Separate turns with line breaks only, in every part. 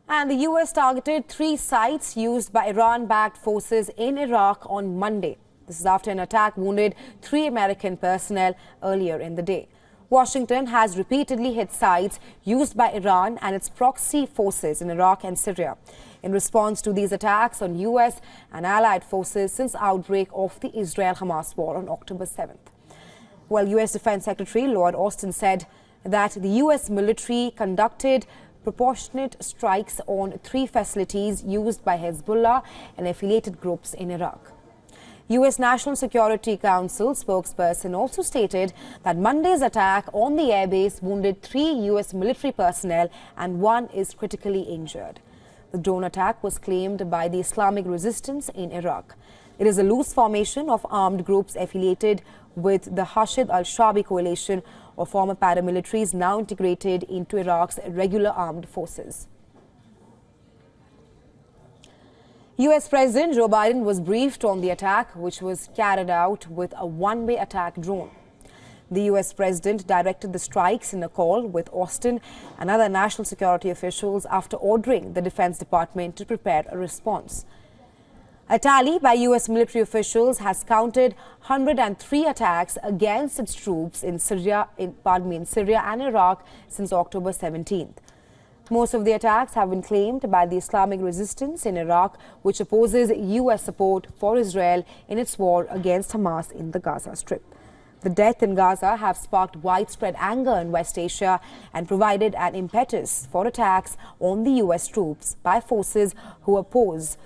And the US targeted 3 sites used by Iran-backed forces in Iraq on Monday. This is after an attack wounded 3 American personnel earlier in the day. Washington has repeatedly hit sites used by Iran and its proxy forces in Iraq and Syria in response to these attacks on US and allied forces since outbreak of the Israel-Hamas war on October 7th. Well, US Defense Secretary Lloyd Austin said that the US military conducted proportionate strikes on 3 facilities used by Hezbollah and affiliated groups in Iraq. U.S. National Security Council spokesperson also stated that Monday's attack on the airbase wounded 3 U.S. military personnel and 1 is critically injured. The drone attack was claimed by the Islamic Resistance in Iraq. It is a loose formation of armed groups affiliated with the Hashid al-Shabi coalition of former paramilitaries now integrated into Iraq's regular armed forces. U.S. President Joe Biden was briefed on the attack, which was carried out with a one-way attack drone. The U.S. President directed the strikes in a call with Austin and other national security officials after ordering the Defense Department to prepare a response. A tally by U.S. military officials has counted 103 attacks against its troops in Syria and Iraq since October 17th. Most of the attacks have been claimed by the Islamic Resistance in Iraq, which opposes U.S. support for Israel in its war against Hamas in the Gaza Strip. The deaths in Gaza have sparked widespread anger in West Asia and provided an impetus for attacks on the U.S. troops by forces who oppose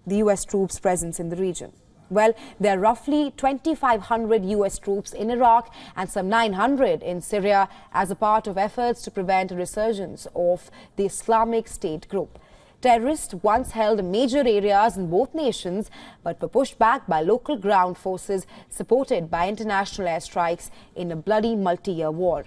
the U.S. troops' presence in the region. Well, there are roughly 2,500 U.S. troops in Iraq and some 900 in Syria as a part of efforts to prevent a resurgence of the Islamic State group. Terrorists once held major areas in both nations but were pushed back by local ground forces supported by international airstrikes in a bloody multi-year war.